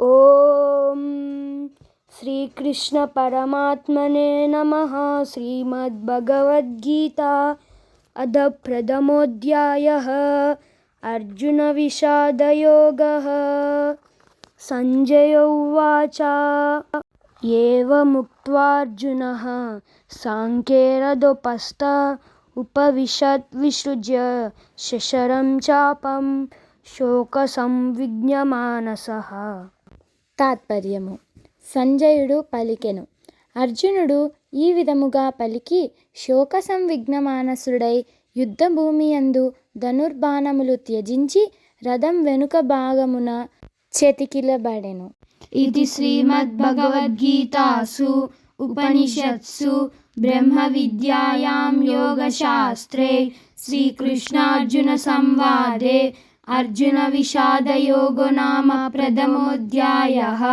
ओम श्री कृष्ण परमात्मने नमः। श्रीमद्भगवद्गीता अध प्रथमोऽध्यायः अर्जुन विषादयोगः। संजय उवाच एवमुक्त्वा अर्जुनः साङ्ख्यरथोपस्थ उपविशत् विसृज्य शशरं चापं शोकसंविघ्नमानसः। తాత్పర్యము. సంజయుడు పలికెను. అర్జునుడు ఈ విధముగా పలికి శోక సంవిఘ్నమానసుడై యుద్ధభూమి యందు ధనుర్బాణములు త్యజించి రథం వెనుక భాగమున చతికిలబడెను. ఇది శ్రీమద్భగవద్గీతాసు ఉపనిషత్సు బ్రహ్మ విద్యాయాం యోగశాస్త్రే శ్రీకృష్ణార్జున సంవాదే అర్జున విషాదయోగో నామ ప్రథమోऽధ్యాయः।